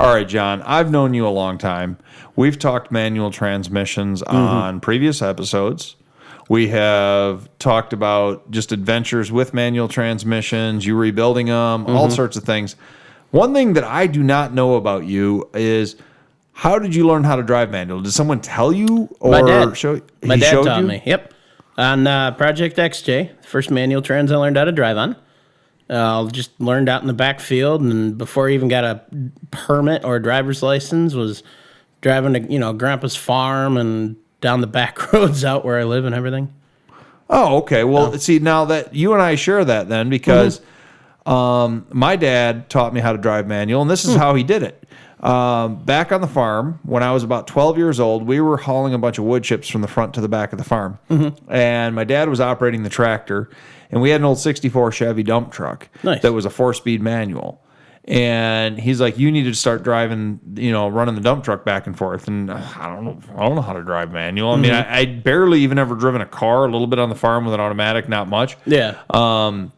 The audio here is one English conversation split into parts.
All right, John, I've known you a long time. We've talked manual transmissions on previous episodes. We have talked about just adventures with manual transmissions, you rebuilding them, all sorts of things. One thing that I do not know about you is, how did you learn how to drive manual? Did someone tell you or My dad. show you? My dad taught me. Yep. On Project XJ, the first manual trans I learned how to drive on. Just learned out in the backfield, and before I even got a permit or a driver's license, was driving to Grandpa's farm and down the back roads out where I live and everything. Oh, okay. Well, see, now that you and I share that then, because my dad taught me how to drive manual, and this is how he did it. Back on the farm, when I was about 12 years old, we were hauling a bunch of wood chips from the front to the back of the farm. And my dad was operating the tractor, and we had an old 64 Chevy dump truck that was a 4-speed manual. And he's like, you need to start driving, running the dump truck back and forth. And I don't know how to drive manual. I mean, I barely even ever driven a car, a little bit on the farm with an automatic, not much. Yeah. And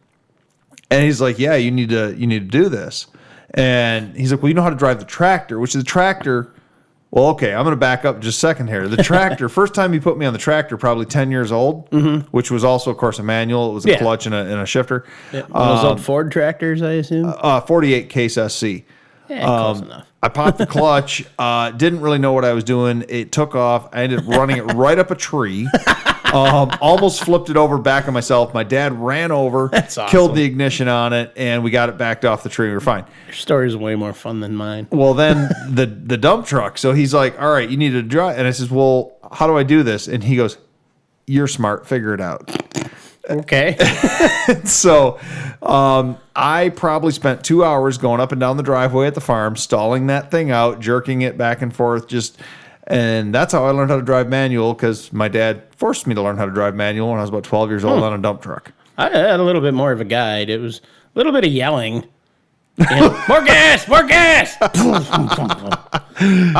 he's like, yeah, you need to do this. And he's like, well, you know how to drive the tractor, which is the tractor. Well, okay, I'm going to back up just a second here. The tractor, first time he put me on the tractor, probably 10 years old, which was also, of course, a manual. It was a clutch and a shifter. Yeah. Those old Ford tractors, I assume? 48 Case SC. Yeah, close enough. I popped the clutch, didn't really know what I was doing. It took off. I ended up running it right up a tree. Almost flipped it over back on myself. My dad ran over, killed the ignition on it, and we got it backed off the tree. We were fine. Your story's way more fun than mine. Well, then the dump truck. So he's like, all right, you need to drive. And I says, well, how do I do this? And he goes, you're smart. Figure it out. Okay. So I probably spent 2 hours going up and down the driveway at the farm, stalling that thing out, jerking it back and forth, and that's how I learned how to drive manual, because my dad forced me to learn how to drive manual when I was about 12 years old on a dump truck. I had a little bit more of a guide. It was a little bit of yelling. More gas! More gas! All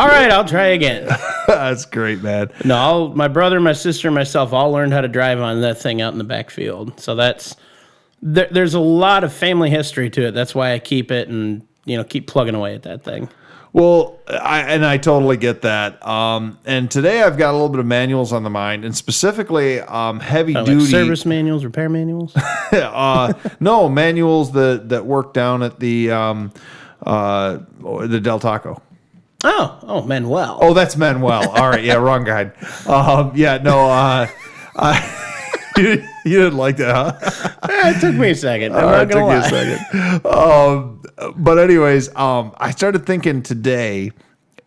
right, I'll try again. That's great, man. No, my brother, my sister, and myself all learned how to drive on that thing out in the backfield. So there's a lot of family history to it. That's why I keep it and keep plugging away at that thing. Well, I totally get that. And today I've got a little bit of manuals on the mind, and specifically heavy duty like service manuals, repair manuals. No, manuals that work down at the Del Taco. Oh, Manuel. Oh, that's Manuel. All right, yeah, wrong guide. You didn't like that, huh? It took me a second. I'm not gonna lie. It took me a second. But anyways, I started thinking today,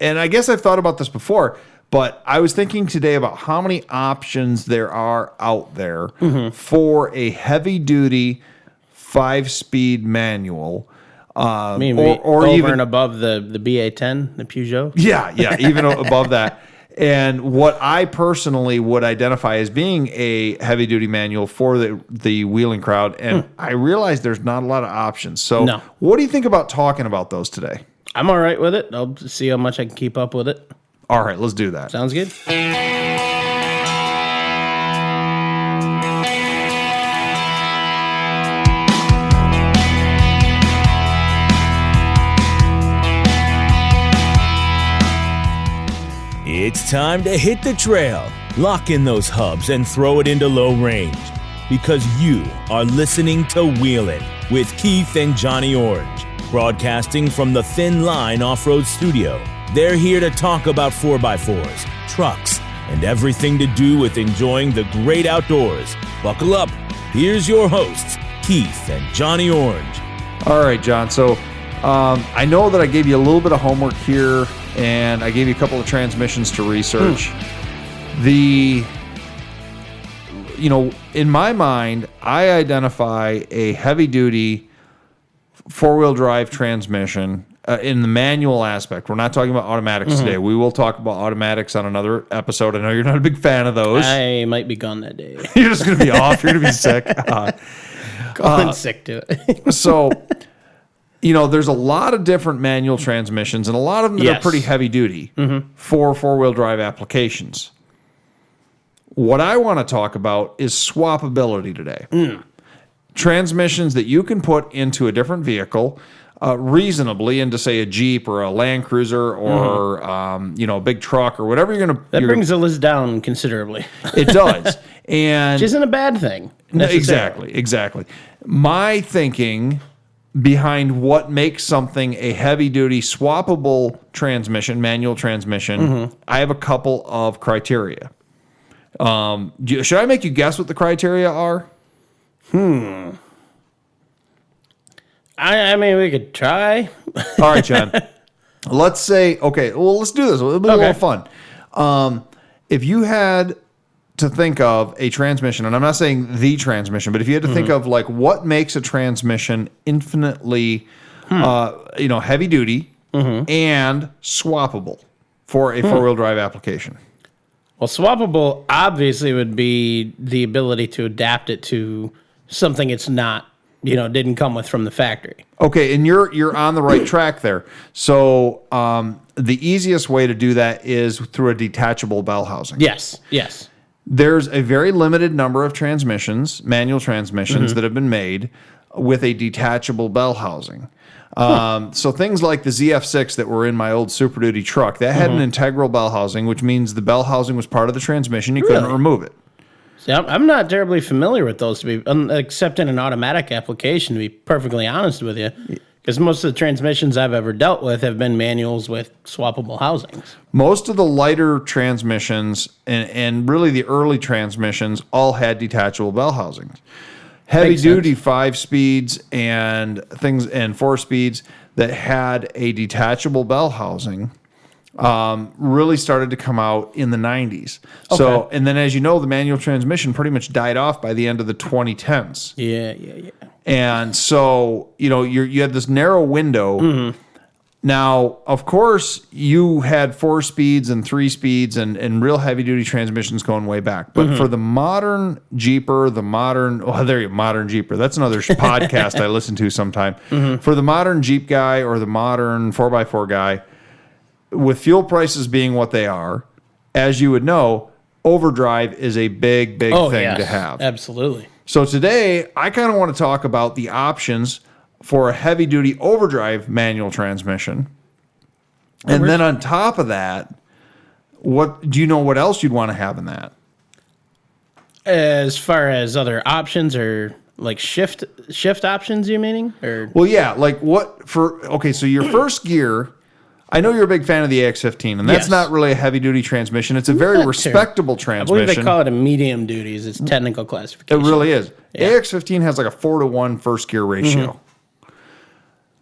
and I guess I've thought about this before, but I was thinking today about how many options there are out there for a heavy-duty 5-speed manual. Or over even and above the BA10, the Peugeot? Yeah, even above that. And what I personally would identify as being a heavy-duty manual for the wheeling crowd, and I realize there's not a lot of options. So what do you think about talking about those today? I'm all right with it. I'll see how much I can keep up with it. All right, let's do that. Sounds good. It's time to hit the trail, lock in those hubs, and throw it into low range. Because you are listening to Wheelin' with Keith and Johnny Orange, broadcasting from the Thin Line Off-Road Studio. They're here to talk about 4x4s, trucks, and everything to do with enjoying the great outdoors. Buckle up. Here's your hosts, Keith and Johnny Orange. All right, John. So I know that I gave you a little bit of homework here, and I gave you a couple of transmissions to research. In my mind, I identify a heavy-duty four-wheel drive transmission in the manual aspect. We're not talking about automatics today. We will talk about automatics on another episode. I know you're not a big fan of those. I might be gone that day. You're just going to be off. You're going to be sick. Going sick to it. So... there's a lot of different manual transmissions, and a lot of them that are pretty heavy duty for four-wheel drive applications. What I want to talk about is swapability today. Transmissions that you can put into a different vehicle. reasonably into, say, a Jeep or a Land Cruiser or a big truck or whatever you're going to. That brings the list down considerably. It does, and which isn't a bad thing. Exactly. My thinking behind what makes something a heavy-duty swappable transmission, manual transmission, I have a couple of criteria. Should I make you guess what the criteria are? I mean, we could try. All right, John. Let's say, let's do this. It'll be a little fun. If you had to think of a transmission, and I'm not saying the transmission, but if you had to think of like what makes a transmission infinitely, heavy duty and swappable for a four-wheel drive application. Well, swappable obviously would be the ability to adapt it to something it's not, didn't come with from the factory. Okay, and you're on the right track there. So the easiest way to do that is through a detachable bell housing. Yes. There's a very limited number of transmissions, manual transmissions, that have been made with a detachable bell housing. So things like the ZF6 that were in my old Super Duty truck, that had an integral bell housing, which means the bell housing was part of the transmission. You couldn't remove it. See, I'm not terribly familiar with those, except in an automatic application, to be perfectly honest with you. Because most of the transmissions I've ever dealt with have been manuals with swappable housings. Most of the lighter transmissions and really the early transmissions all had detachable bell housings. Heavy duty 5 speeds and 4 speeds that had a detachable bell housing really started to come out in the 90s. Okay. So, and then as you know, the manual transmission pretty much died off by the end of the 2010s. Yeah. And so, you had this narrow window. Now, of course, you had 4 speeds and 3 speeds and real heavy-duty transmissions going way back. But for the modern Jeeper, modern Jeeper, that's another podcast I listen to sometime. For the modern Jeep guy or the modern 4x4 guy, with fuel prices being what they are, as you would know, overdrive is a big thing to have. Absolutely. So today, I kind of want to talk about the options for a heavy-duty overdrive manual transmission. And then on top of that, what do you know what else you'd want to have in that? As far as other options or like shift options, you meaning? Or well, yeah, like so your first gear, I know you're a big fan of the AX15, and that's not really a heavy-duty transmission. It's a very respectable transmission. I believe they call it a medium duty is its technical classification. It really is. Yeah. AX15 has like a 4-to-1 first gear ratio.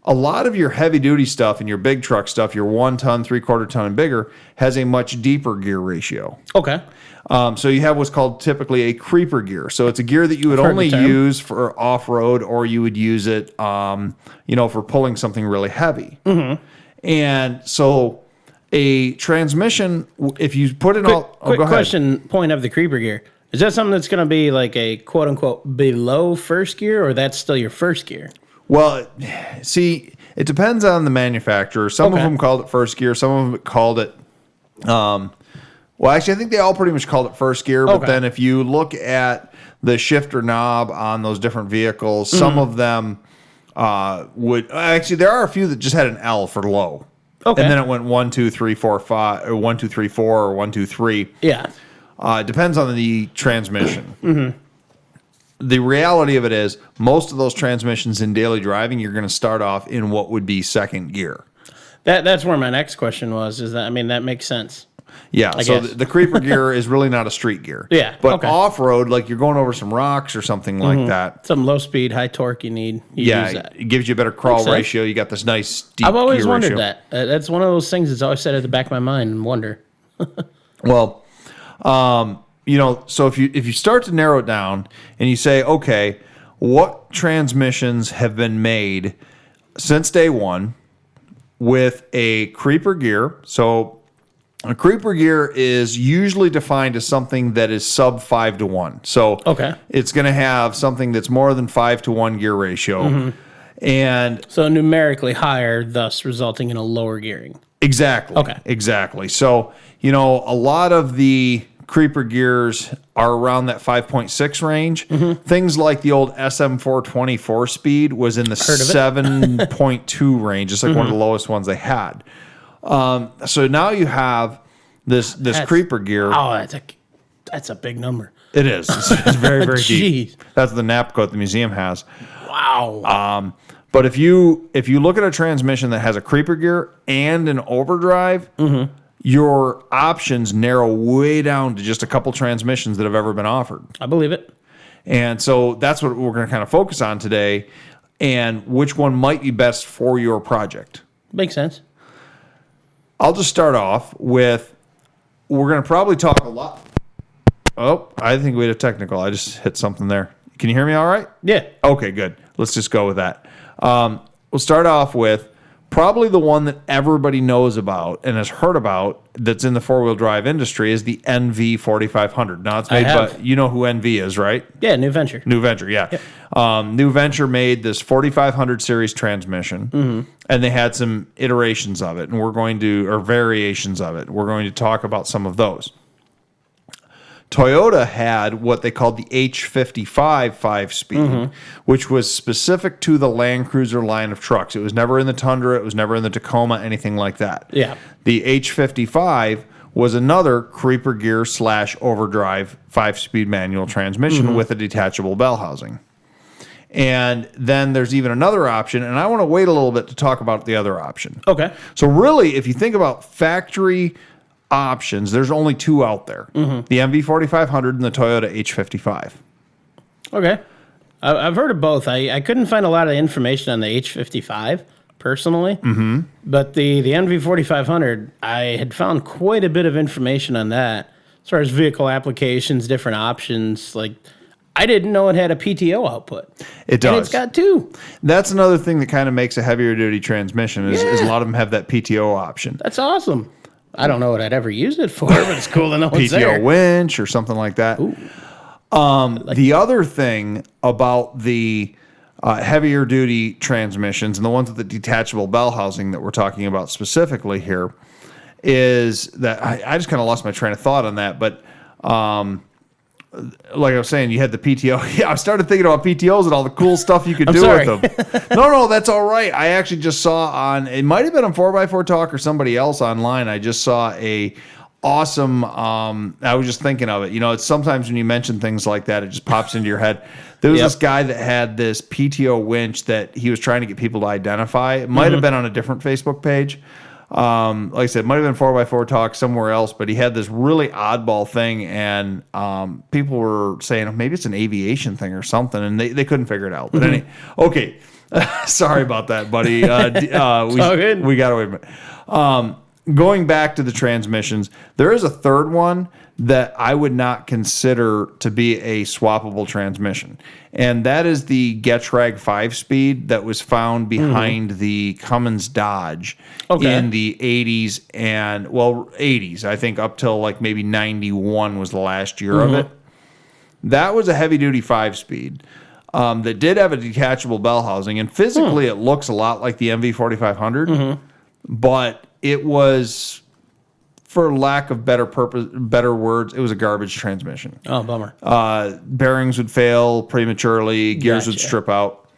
A lot of your heavy-duty stuff and your big truck stuff, your 1 ton, 3/4 ton, and bigger, has a much deeper gear ratio. Okay. So you have what's called typically a creeper gear. So it's a gear that you would only use for off-road, or you would use it, for pulling something really heavy. And so a transmission, if you put it quick question, point of the creeper gear. Is that something that's going to be like a quote-unquote below first gear, or that's still your first gear? Well, see, it depends on the manufacturer. Some of them called it first gear. Some of them called it, actually, I think they all pretty much called it first gear. But then if you look at the shifter knob on those different vehicles, some of them there are a few that just had an L for low. Okay. And then it went 1, 2, 3, 4, 5, or 1, 2, 3, 4, or 1, 2, 3. Yeah. It depends on the transmission. The reality of it is, most of those transmissions in daily driving, you're going to start off in what would be second gear. That's where my next question was. That makes sense. Yeah, so the creeper gear is really not a street gear. Yeah, but off-road, like you're going over some rocks or something like that. Some low speed, high torque you need. Use that. It gives you a better crawl ratio. You got this nice deep I've always gear wondered ratio. that. That's one of those things that's always sat at the back of my mind and wonder. Well, so if you start to narrow it down and you say, okay, what transmissions have been made since day one with a creeper gear? So a creeper gear is usually defined as something that is sub 5-to-1. So it's going to have something that's more than 5-to-1 gear ratio. And so numerically higher, thus resulting in a lower gearing. Exactly. Okay. Exactly. So, a lot of the creeper gears are around that 5.6 range. Things like the old SM420 4-speed was in the 7.2 range. It's like one of the lowest ones they had. So now you have this creeper gear. Oh, that's a big number. It is. It's very, very deep. Jeez. That's the nap coat the museum has. Wow. But if you look at a transmission that has a creeper gear and an overdrive, your options narrow way down to just a couple transmissions that have ever been offered. I believe it. And so that's what we're going to kind of focus on today, and which one might be best for your project. Makes sense. I'll just start off with, we're going to probably talk a lot. Oh, I think we had a technical. I just hit something there. Can you hear me all right? Yeah. Okay, good. Let's just go with that. We'll start off with probably the one that everybody knows about and has heard about that's in the four-wheel drive industry is the NV4500. Now, it's made by, you know who NV is, right? Yeah, New Venture. New Venture, yeah. Yep. New Venture made this 4500 series transmission, and they had some iterations of it, and or variations of it. We're going to talk about some of those. Toyota had what they called the H55 5-speed, which was specific to the Land Cruiser line of trucks. It was never in the Tundra. It was never in the Tacoma, anything like that. Yeah. The H55 was another creeper gear / overdrive 5-speed manual transmission with a detachable bell housing. And then there's even another option, and I want to wait a little bit to talk about the other option. Okay. So really, if you think about factory options, there's only two out there. The MV4500 and the Toyota H55. Okay. I've heard of both. I couldn't find a lot of information on the H55 personally, but the NV4500, I had found quite a bit of information on that as far as vehicle applications, different options. Like, I didn't know it had a PTO output. It does. And it's got two. That's another thing that kind of makes a heavier duty transmission is a lot of them have that PTO option. That's awesome. I don't know what I'd ever use it for, but it's cool to know it's there. PTO winch or something like that. The other thing about the heavier duty transmissions and the ones with the detachable bell housing that we're talking about specifically here is that I just kind of lost my train of thought on that. But like I was saying, you had the PTO. Yeah, I started thinking about PTOs and all the cool stuff you could do with them. No, that's all right. I actually just saw it might have been on 4x4 Talk or somebody else online. I just saw a awesome, I was just thinking of it. You know, it's sometimes when you mention things like that, it just pops into your head. There was this guy that had this PTO winch that he was trying to get people to identify. It might have been on a different Facebook page. Like I said, it might have been 4x4 Talk somewhere else, but he had this really oddball thing, and people were saying maybe it's an aviation thing or something, and they couldn't figure it out. But okay, sorry about that, buddy. We got away from it. Going back to the transmissions, there is a third one that I would not consider to be a swappable transmission. And that is the Getrag 5-speed that was found behind the Cummins Dodge in the 80s 80s, I think up till like maybe 91 was the last year of it. That was a heavy-duty 5-speed that did have a detachable bell housing, and physically it looks a lot like the MV4500, but it was, for lack of better words, it was a garbage transmission. Oh, bummer. Bearings would fail prematurely. Gears would strip out.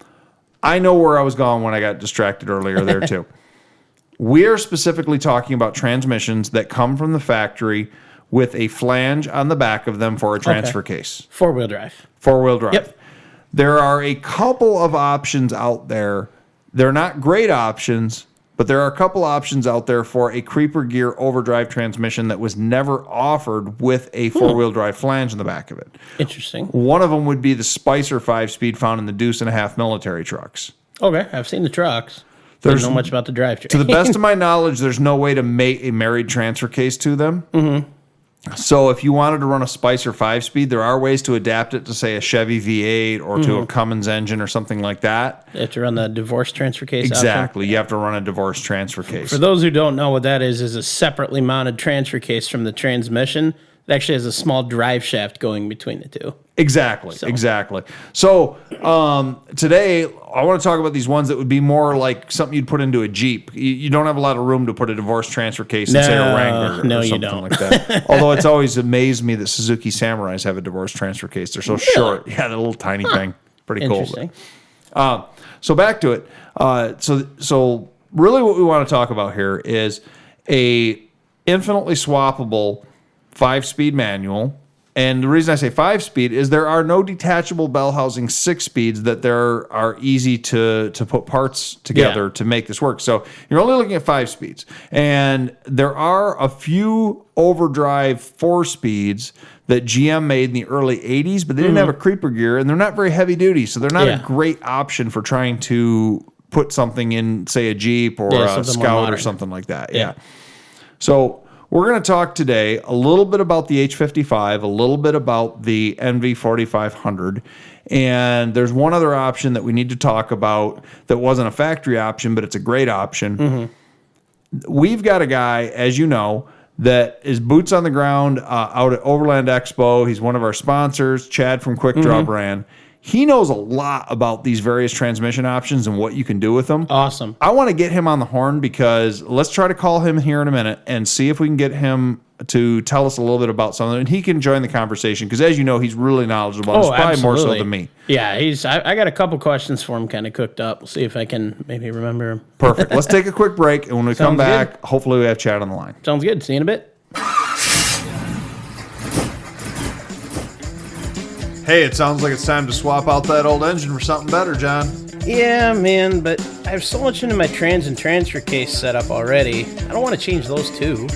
I know where I was going when I got distracted earlier there, too. We're specifically talking about transmissions that come from the factory with a flange on the back of them for a transfer case. Four-wheel drive. Four-wheel drive. Yep. There are a couple of options out there. They're not great options, but there are a couple options out there for a creeper gear overdrive transmission that was never offered with a four-wheel drive flange in the back of it. Interesting. One of them would be the Spicer 5-speed found in the Deuce and a Half military trucks. Okay, I've seen the trucks. Don't know much about the drivetrain. To the best of my knowledge, there's no way to mate a married transfer case to them. So if you wanted to run a Spicer 5-speed, there are ways to adapt it to, say, a Chevy V8 or to a Cummins engine or something like that. You have to run the divorce transfer case Exactly. option? You have to run a divorce transfer case. For those who don't know what that is a separately mounted transfer case from the transmission It actually has a small drive shaft going between the two. Exactly. So today I want to talk about these ones that would be more like something you'd put into a Jeep. You don't have a lot of room to put a divorce transfer case in, say, a Wrangler or something like that. Although it's always amazed me that Suzuki Samurais have a divorce transfer case. They're so short. Yeah, that little tiny thing. Pretty cool. Interesting. So back to it. So really what we want to talk about here is a infinitely swappable 5-speed manual. And the reason I say 5-speed is there are no detachable bell housing 6-speeds that there are easy to put parts together to make this work. So you're only looking at 5 speeds. And there are a few overdrive 4-speeds that GM made in the early 80s, but they didn't have a creeper gear, and they're not very heavy duty. So they're not a great option for trying to put something in, say, a Jeep or a Scout or something like that. Yeah. So we're going to talk today a little bit about the H55, a little bit about the NV4500, and there's one other option that we need to talk about that wasn't a factory option, but it's a great option. We've got a guy, as you know, that is boots on the ground out at Overland Expo. He's one of our sponsors, Chad from Quick Draw Brand. He knows a lot about these various transmission options and what you can do with them. Awesome. I want to get him on the horn because let's try to call him here in a minute and see if we can get him to tell us a little bit about something, and he can join the conversation because, as you know, he's really knowledgeable. He's probably more so than me. Yeah, I got a couple questions for him kind of cooked up. We'll see if I can maybe remember him. Perfect. Let's take a quick break, and when we come back, hopefully we have Chad on the line. Sounds good. See you in a bit. Hey, it sounds like it's time to swap out that old engine for something better, John. Yeah, man, but I have so much into my trans and transfer case setup already. I don't want to change those too.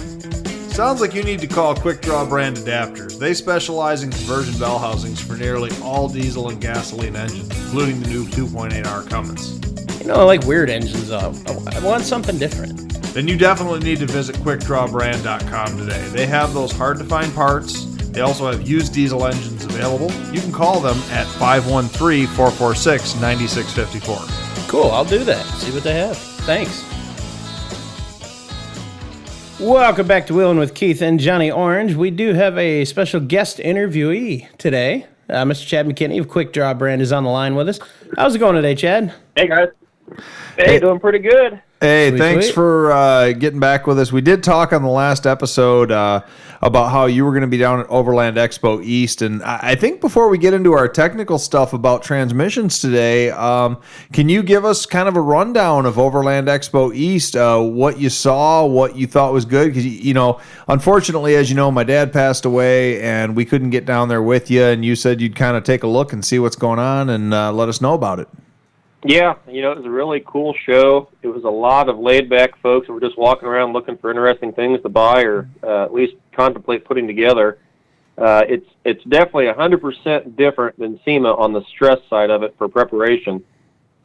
Sounds like you need to call Quick Draw Brand Adapters. They specialize in conversion bell housings for nearly all diesel and gasoline engines, including the new 2.8R Cummins. You know, I like weird engines though. I want something different. Then you definitely need to visit QuickDrawBrand.com today. They have those hard-to-find parts. They also have used diesel engines available. You can call them at 513-446-9654. Cool, I'll do that. See what they have. Thanks. Welcome back to Wheeling with Keith and Johnny Orange. We do have a special guest interviewee today. Mr. Chad McKinney of Quick Draw Brand is on the line with us. How's it going today, Chad? Hey, guys. Hey, doing pretty good. Hey, Sweet, thanks sweet. for getting back with us. We did talk on the last episode about how you were going to be down at Overland Expo East. And I think before we get into our technical stuff about transmissions today, can you give us kind of a rundown of Overland Expo East, what you saw, what you thought was good? Because, you know, unfortunately, as you know, my dad passed away and we couldn't get down there with you. And you said you'd kind of take a look and see what's going on and let us know about it. Yeah, you know, it was a really cool show. It was a lot of laid-back folks that were just walking around looking for interesting things to buy or at least contemplate putting together. It's definitely 100% different than SEMA on the stress side of it for preparation.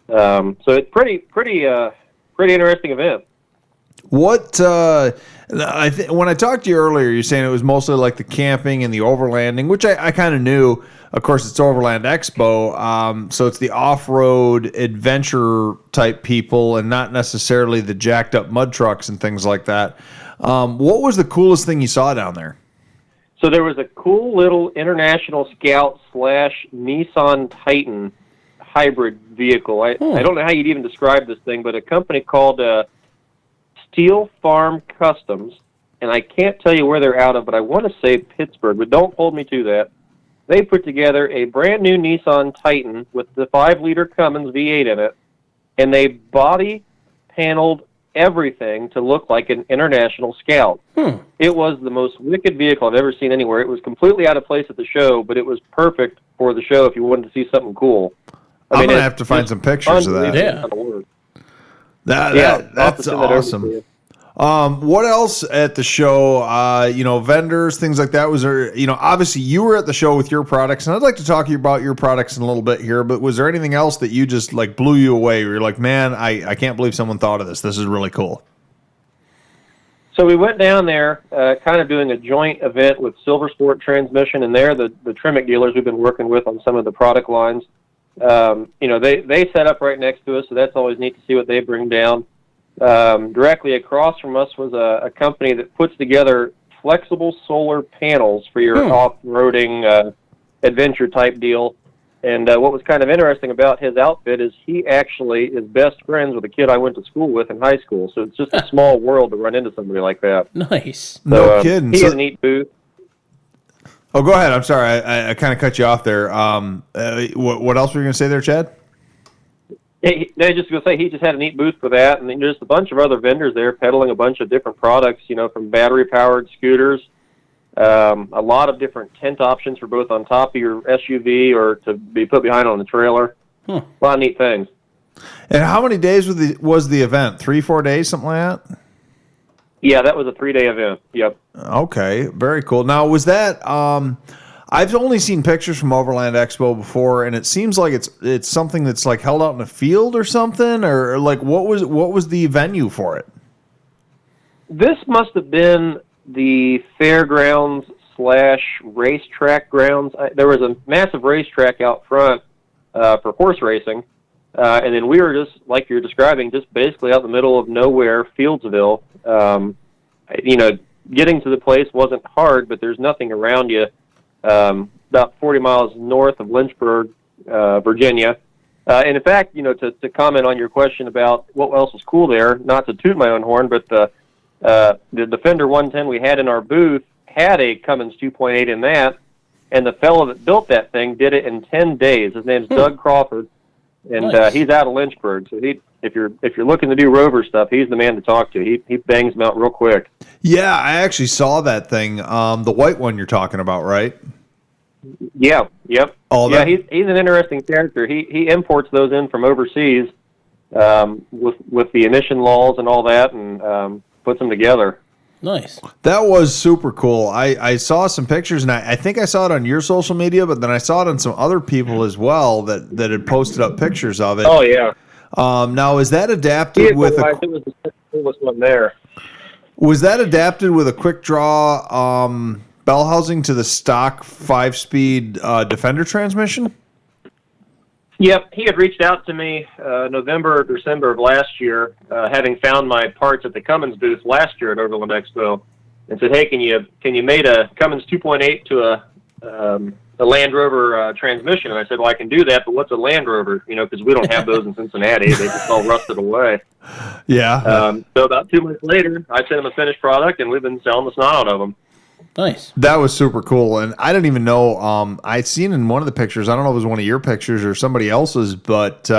So it's pretty interesting event. What when I talked to you earlier, you're saying it was mostly like the camping and the overlanding, which I kind of knew. Of course, it's Overland Expo, so it's the off-road adventure type people and not necessarily the jacked up mud trucks and things like that. What was the coolest thing you saw down there? So there was a cool little International Scout / Nissan Titan hybrid vehicle. I don't know how you'd even describe this thing, but a company called Steel Farm Customs, and I can't tell you where they're out of, but I want to say Pittsburgh, but don't hold me to that. They put together a brand new Nissan Titan with the 5-liter Cummins V8 in it, and they body paneled everything to look like an International Scout. It was the most wicked vehicle I've ever seen anywhere. It was completely out of place at the show, but it was perfect for the show if you wanted to see something cool. I'm going to have to find some pictures of that. Yeah. That's awesome. What else at the show? Vendors, things like that. Was there? Obviously you were at the show with your products, and I'd like to talk to you about your products in a little bit here. But was there anything else that you just like blew you away? Where you're like, man, I can't believe someone thought of this. This is really cool. So we went down there, kind of doing a joint event with Silver Sport Transmission, and they're the Tremec dealers we've been working with on some of the product lines. They set up right next to us, so that's always neat to see what they bring down. Directly across from us was a company that puts together flexible solar panels for your off-roading adventure type deal. And what was kind of interesting about his outfit is he actually is best friends with a kid I went to school with in high school. So it's just a small world to run into somebody like that. Nice. No kidding. He had a neat booth. Oh, go ahead. I'm sorry. I kind of cut you off there. What else were you going to say there, Chad? I was just going to say he just had a neat booth for that. And then just a bunch of other vendors there peddling a bunch of different products, from battery-powered scooters. A lot of different tent options for both on top of your SUV or to be put behind on the trailer. A lot of neat things. And how many days was the event? 3-4 days, something like that? Yeah, that was a 3-day event. Yep. Okay, very cool. Now, was that? I've only seen pictures from Overland Expo before, and it seems like it's something that's like held out in a field or something, or like what was the venue for it? This must have been the fairgrounds / racetrack grounds. There was a massive racetrack out front for horse racing, and then we were just, like you're describing, just basically out in the middle of nowhere, Fieldsville. Getting to the place wasn't hard, but there's nothing around you. About 40 miles north of Lynchburg, Virginia. And in fact, to comment on your question about what else was cool there, not to toot my own horn, but the Defender 110 we had in our booth had a Cummins 2.8 in that, and the fellow that built that thing did it in 10 days. His name's Doug Crawford, and Nice. He's out of Lynchburg. So if you're looking to do rover stuff, he's the man to talk to. He bangs them out real quick. Yeah, I actually saw that thing. The white one you're talking about, right? Yeah. Yep. Oh, yeah. He's an interesting character. He imports those in from overseas with the emission laws and all that, and puts them together. Nice. That was super cool. I saw some pictures, and I think I saw it on your social media, but then I saw it on some other people as well that had posted up pictures of it. Oh yeah. Now, is that adapted with it was the coolest one there. Was that adapted with a quick draw bell housing to the stock 5-speed Defender transmission? Yep, he had reached out to me November or December of last year, having found my parts at the Cummins booth last year at Overland Expo, and said, "Hey, can you mate a Cummins 2.8 to a Land Rover transmission?" And I said, "Well, I can do that, but what's a Land Rover? Because we don't have those in Cincinnati; they just all rusted away." Yeah. So about 2 months later, I sent him a finished product, and we've been selling the snot out of them. Nice. That was super cool, and I didn't even know. I'd seen in one of the pictures. I don't know if it was one of your pictures or somebody else's, but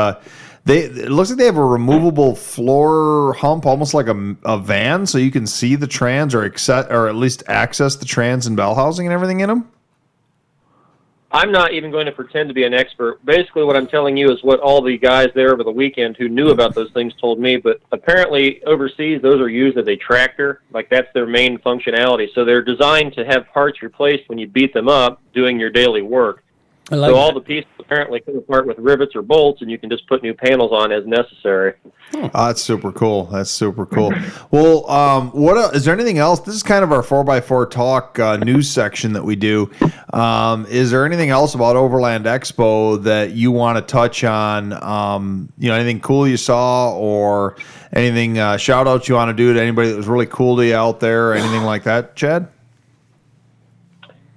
it looks like they have a removable floor hump, almost like a van, so you can see the trans or at least access the trans and bell housing and everything in them. I'm not even going to pretend to be an expert. Basically, what I'm telling you is what all the guys there over the weekend who knew about those things told me, but apparently overseas, those are used as a tractor. Like, that's their main functionality. So they're designed to have parts replaced when you beat them up doing your daily work. So all the pieces apparently come apart with rivets or bolts, and you can just put new panels on as necessary. That's super cool. That's super cool. Well, what is there anything else? This is kind of our 4x4 talk news section that we do. Is there anything else about Overland Expo that you want to touch on? Anything cool you saw, or anything shout outs you want to do to anybody that was really cool to you out there, or anything like that, Chad?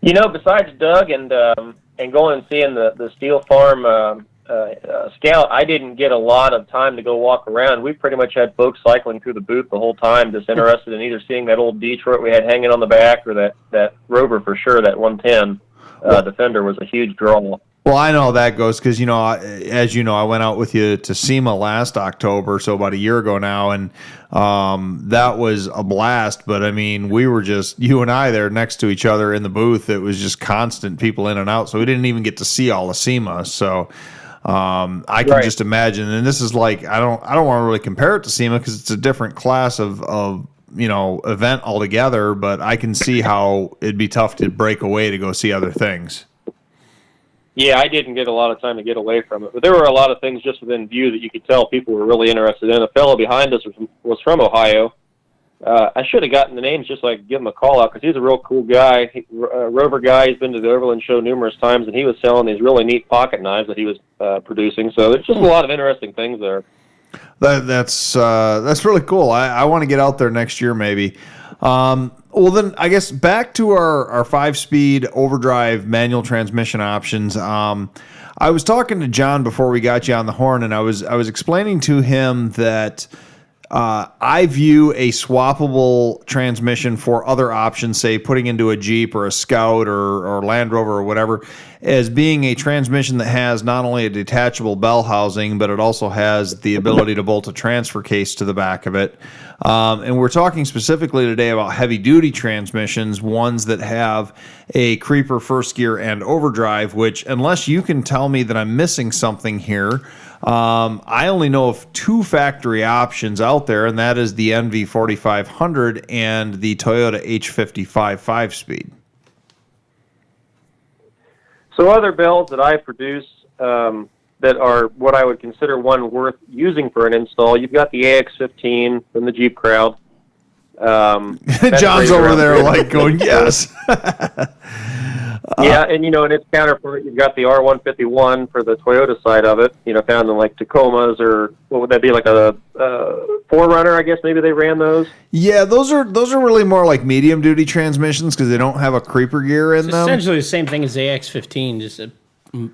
Besides Doug and going and seeing the Steel Farm Scout, I didn't get a lot of time to go walk around. We pretty much had folks cycling through the booth the whole time, just interested in either seeing that old Detroit we had hanging on the back or that Rover for sure, that 110 Defender was a huge draw. Well, I know that goes because, as you know, I went out with you to SEMA last October, so about a year ago now, and that was a blast. But, I mean, we were just, you and I there next to each other in the booth. It was just constant people in and out, so we didn't even get to see all of SEMA. So I can just imagine, and this is like, I don't want to really compare it to SEMA because it's a different class of event altogether, but I can see how it'd be tough to break away to go see other things. Yeah, I didn't get a lot of time to get away from it, but there were a lot of things just within view that you could tell people were really interested in. A fellow behind us was from Ohio. I should have gotten the names just so I could give him a call out because he's a real cool guy, Rover guy. He's been to the Overland show numerous times, and he was selling these really neat pocket knives that he was producing. So there's just a lot of interesting things there. That's really cool. I want to get out there next year maybe. Well, then I guess back to our 5-speed overdrive manual transmission options. I was talking to John before we got you on the horn, and I was explaining to him that I view a swappable transmission for other options, say putting into a Jeep or a Scout or Land Rover or whatever, as being a transmission that has not only a detachable bell housing, but it also has the ability to bolt a transfer case to the back of it. And we're talking specifically today about heavy-duty transmissions, ones that have a creeper, first gear, and overdrive, which, unless you can tell me that I'm missing something here, I only know of 2 factory options out there, and that is the NV4500 and the Toyota H55 5-speed. So other bells that I produce that are what I would consider one worth using for an install, you've got the AX15 from the Jeep crowd. John's over there like going, yes. Yeah, and in its counterpart, you've got the R151 for the Toyota side of it. Found in like Tacomas, or what would that be, like a 4Runner? I guess maybe they ran those. Yeah, those are really more like medium duty transmissions because they don't have a creeper gear in them. Essentially the same thing as the AX15, just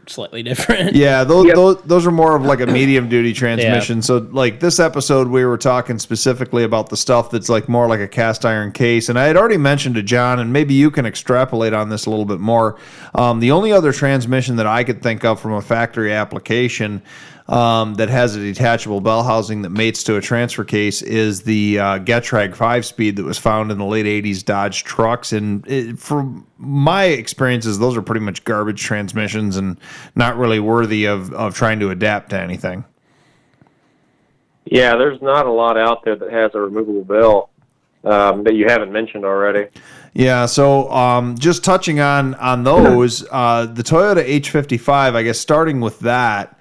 slightly different. Yeah, those are more of like a medium duty transmission. Yeah. So like this episode, we were talking specifically about the stuff that's like more like a cast iron case. And I had already mentioned to John, and maybe you can extrapolate on this a little bit more. The only other transmission that I could think of from a factory application that has a detachable bell housing that mates to a transfer case is the Getrag 5-speed that was found in the late 80s Dodge trucks. And from my experiences, those are pretty much garbage transmissions and not really worthy of trying to adapt to anything. Yeah, there's not a lot out there that has a removable bell that you haven't mentioned already. Yeah, so just touching on those, the Toyota H55, I guess starting with that,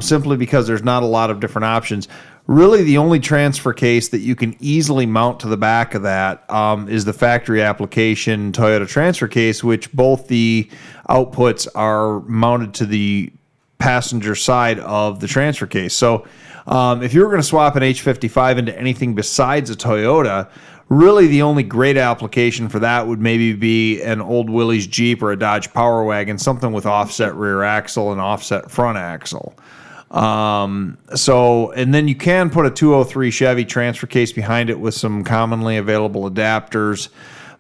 simply because there's not a lot of different options. Really, the only transfer case that you can easily mount to the back of that is the factory application Toyota transfer case, which both the outputs are mounted to the passenger side of the transfer case. So if you were going to swap an H55 into anything besides a Toyota, really the only great application for that would maybe be an old Willys Jeep or a Dodge Power Wagon, something with offset rear axle and offset front axle. And then you can put a 203 Chevy transfer case behind it with some commonly available adapters,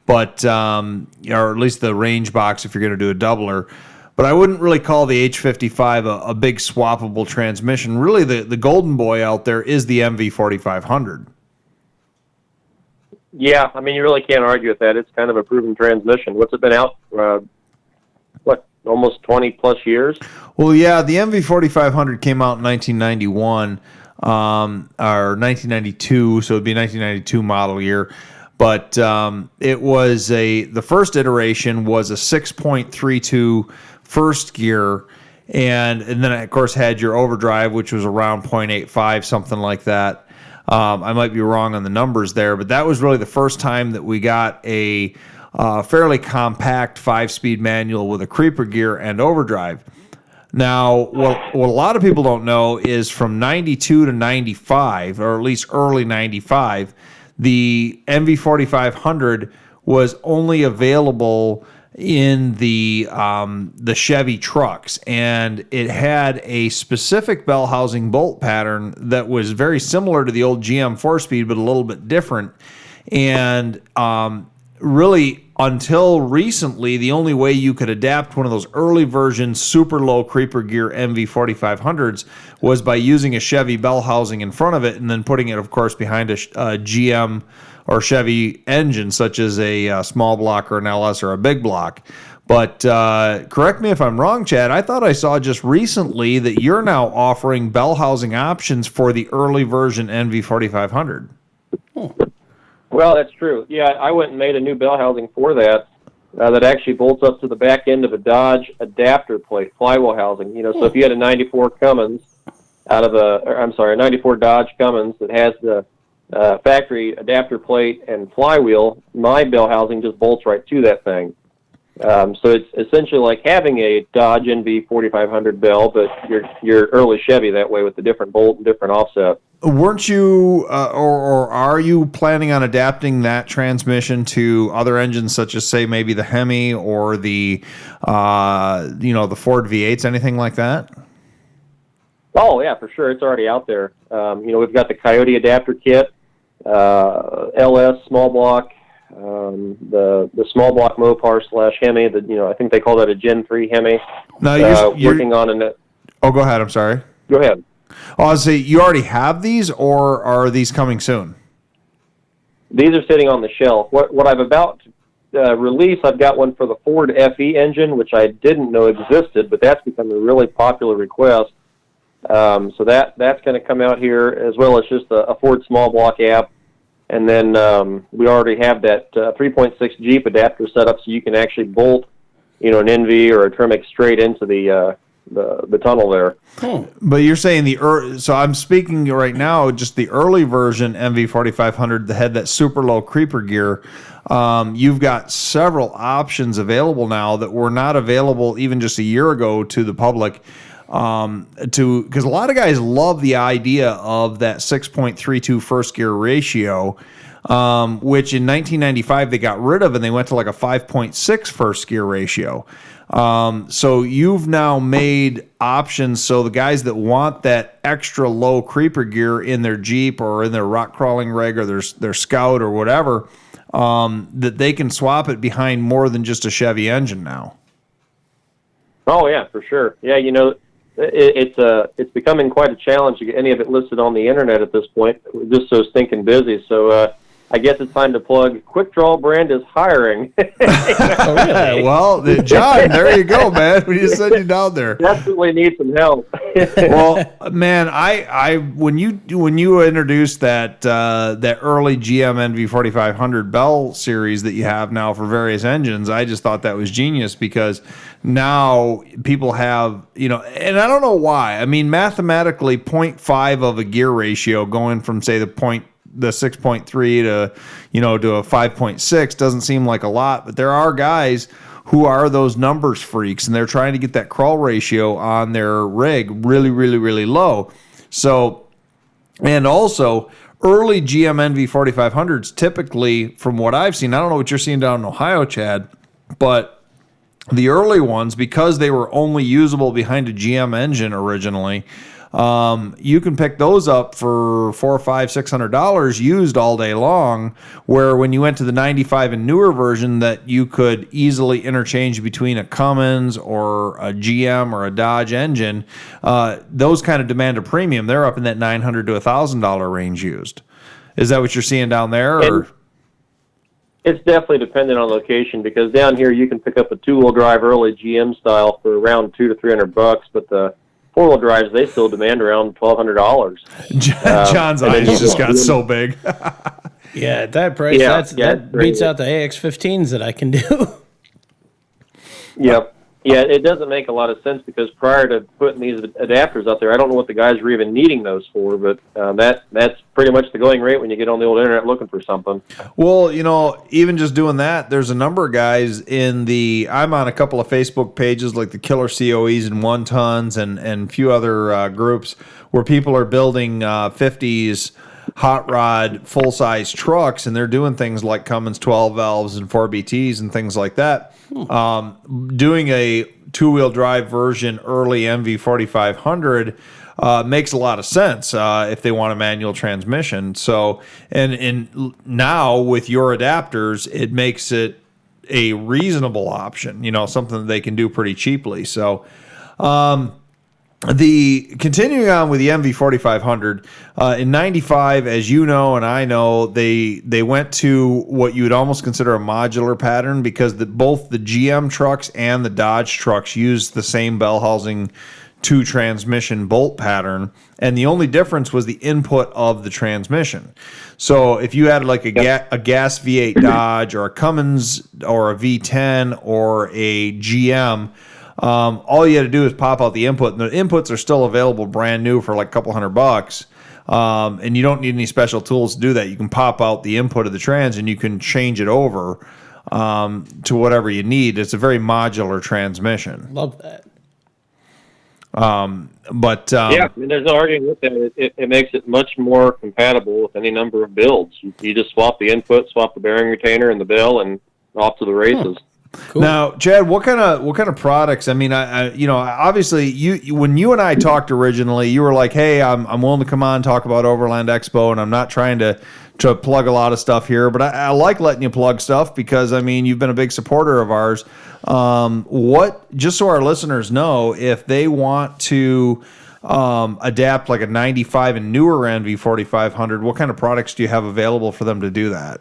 but or at least the range box if you're going to do a doubler. But I wouldn't really call the H55 a big swappable transmission. Really, the golden boy out there is the MV4500. Yeah, I mean, you really can't argue with that. It's kind of a proven transmission. What's it been out, almost 20-plus years? Well, yeah, the MV4500 came out in 1991, or 1992, so it'd be 1992 model year. But it was the first iteration was a 6.32 first gear, and then, of course, had your overdrive, which was around 0.85, something like that. I might be wrong on the numbers there, but that was really the first time that we got a fairly compact 5-speed manual with a creeper gear and overdrive. Now, what a lot of people don't know is from 92 to 95, or at least early 95, the MV4500 was only available in the Chevy trucks, and it had a specific bell housing bolt pattern that was very similar to the old GM 4-speed, but a little bit different. And really, until recently, the only way you could adapt one of those early version super low creeper gear MV4500s was by using a Chevy bell housing in front of it and then putting it, of course, behind a GM or Chevy engine, such as a small block or an LS or a big block. But correct me if I'm wrong, Chad, I thought I saw just recently that you're now offering bell housing options for the early version NV4500. Well, that's true. Yeah, I went and made a new bell housing for that that actually bolts up to the back end of a Dodge adapter plate, flywheel housing. So if you had a 94 Cummins a 94 Dodge Cummins that has the factory adapter plate and flywheel, my bell housing just bolts right to that thing. So it's essentially like having a Dodge NV 4500 bell, but your early Chevy that way with the different bolt and different offset. Weren't you, or are you planning on adapting that transmission to other engines, such as, say, maybe the Hemi or the, the Ford V8s, anything like that? Oh yeah, for sure. It's already out there. We've got the Coyote adapter kit, LS small block, the small block Mopar / Hemi. I think they call that a Gen 3 Hemi. Now you're working on an. Oh, go ahead. I'm sorry. Go ahead. Oh, I was saying, you already have these, or are these coming soon? These are sitting on the shelf. What I've about to release, I've got one for the Ford FE engine, which I didn't know existed, but that's become a really popular request. So that's going to come out here, as well as just a Ford small block app. And then we already have that 3.6 Jeep adapter set up, so you can actually bolt, an NV or a Tremec straight into the tunnel there. But you're saying so I'm speaking right now, just the early version MV 4500 that had that super low creeper gear. You've got several options available now that were not available even just a year ago to the public. Because a lot of guys love the idea of that 6.32 first gear ratio, which in 1995 they got rid of, and they went to like a 5.6 first gear ratio. So you've now made options so the guys that want that extra low creeper gear in their Jeep or in their rock crawling rig or their Scout or whatever, that they can swap it behind more than just a Chevy engine now. Oh yeah, for sure. Yeah, it's becoming quite a challenge to get any of it listed on the internet at this point. We're just so stinking busy. So I guess it's time to plug. Quick Draw brand is hiring. Oh, really? Well, John, there you go, man. We just sent you down there. Definitely need some help. Well, man, I when you introduced that early GM NV 4500 Bell series that you have now for various engines, I just thought that was genius, because now people have, and I don't know why. I mean, mathematically, 0.5 of a gear ratio going from, say, the 6.3 to a 5.6 doesn't seem like a lot, but there are guys who are those numbers freaks, and they're trying to get that crawl ratio on their rig really, really, really low. So, and also early GM NV 4500s typically, from what I've seen, I don't know what you're seeing down in Ohio, Chad, but the early ones, because they were only usable behind a GM engine originally, you can pick those up for $400, $500, $600 used all day long, where when you went to the 95 and newer version, that you could easily interchange between a Cummins or a GM or a Dodge engine, those kind of demand a premium. They're up in that $900 to $1,000 range used. Is that what you're seeing down there? Or? It's definitely dependent on location, because down here you can pick up a two-wheel drive early GM style for around $200 to $300, but the four-wheel drives, they still demand around $1,200. John's eyes just got so big. Yeah, at that price, that beats out the AX-15s that I can do. Yep. Yeah, it doesn't make a lot of sense, because prior to putting these adapters out there, I don't know what the guys were even needing those for, but that's pretty much the going rate when you get on the old internet looking for something. Well, even just doing that, there's a number of guys I'm on a couple of Facebook pages like the Killer COEs and One Tons and a few other groups where people are building 50s hot rod full-size trucks, and they're doing things like Cummins 12 valves and 4BTs and things like that. Doing a two-wheel drive version early MV 4500 makes a lot of sense if they want a manual transmission. So, and now with your adapters, it makes it a reasonable option, something that they can do pretty cheaply. So, continuing on with the MV 4500 in '95, as you know and I know, they went to what you would almost consider a modular pattern, because both the GM trucks and the Dodge trucks use the same bell housing two transmission bolt pattern, and the only difference was the input of the transmission. So if you had like a gas V8 Dodge or a Cummins or a V10 or a GM, all you had to do is pop out the input, and the inputs are still available brand new for like a couple $100. And you don't need any special tools to do that. You can pop out the input of the trans and you can change it over. to whatever you need. It's a very modular transmission. Love that. But yeah, I mean, there's no arguing with that. It makes it much more compatible with any number of builds. You just swap the input, swap the bearing retainer and the bell, and off to the races. Cool. Now, Chad, what kind of products? I mean, I obviously when you and I talked originally, you were like, "Hey, I'm willing to come on and talk about Overland Expo, and I'm not trying to plug a lot of stuff here, but I like letting you plug stuff because I mean you've been a big supporter of ours." Just so our listeners know, if they want to adapt like a 95 and newer NV4500, what kind of products do you have available for them to do that?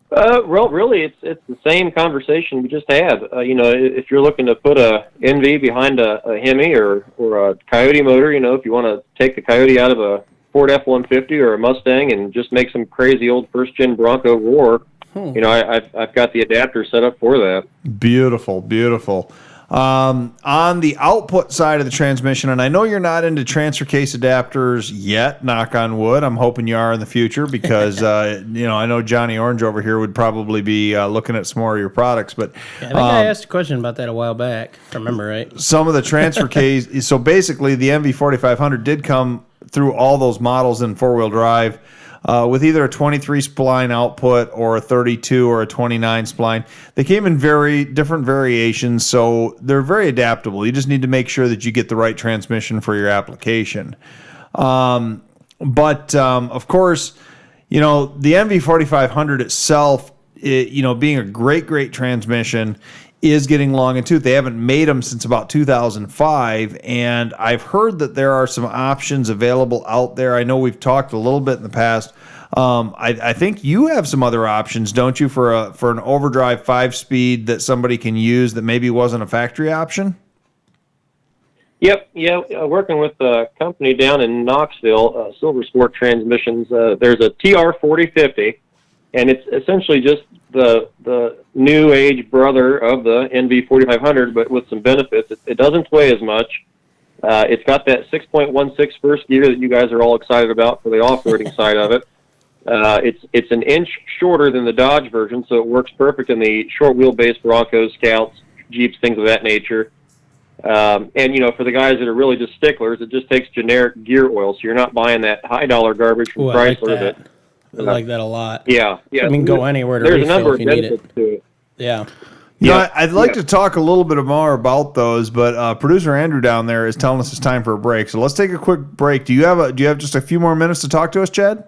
Well, really, it's the same conversation we just had. If you're looking to put a NV behind a Hemi or a Coyote motor, if you want to take the Coyote out of a Ford F-150 or a Mustang and just make some crazy old first-gen Bronco roar, I've got the adapter set up for that. Beautiful, beautiful. On the output side of the transmission, and I know you're not into transfer case adapters yet, knock on wood. I'm hoping you are in the future because, I know Johnny Orange over here would probably be looking at some more of your products. But yeah, I think I asked a question about that a while back, if I remember right. Some of the transfer case, so basically the NV4500 did come through all those models in four-wheel drive. With either a 23 spline output or a 32 or a 29 spline. They came in very different variations, so they're very adaptable. You just need to make sure that you get the right transmission for your application. But of course, the NV4500 itself, being a great transmission, is getting long in tooth. They haven't made them since about 2005, and I've heard that there are some options available out there. I know we've talked a little bit in the past. I think you have some other options, don't you, for an overdrive 5-speed that somebody can use that maybe wasn't a factory option? Yep, yeah. Working with a company down in Knoxville, Silver Sport Transmissions. There's a TR4050, and it's essentially just the new age brother of the NV4500, but with some benefits. It doesn't weigh as much. It's got that 6.16 first gear that you guys are all excited about for the off-roading side of it. It's an inch shorter than the Dodge version, so it works perfect in the short wheelbase Broncos, Scouts, Jeeps, things of that nature. And for the guys that are really just sticklers, it just takes generic gear oil, so you're not buying that high dollar garbage from Chrysler. I like that a lot. Yeah. I mean, go anywhere to there's refill a number if you of need benefits it. to it. Yeah. I'd like to talk a little bit more about those, but producer Andrew down there is telling us it's time for a break. So let's take a quick break. Do you have just a few more minutes to talk to us, Chad?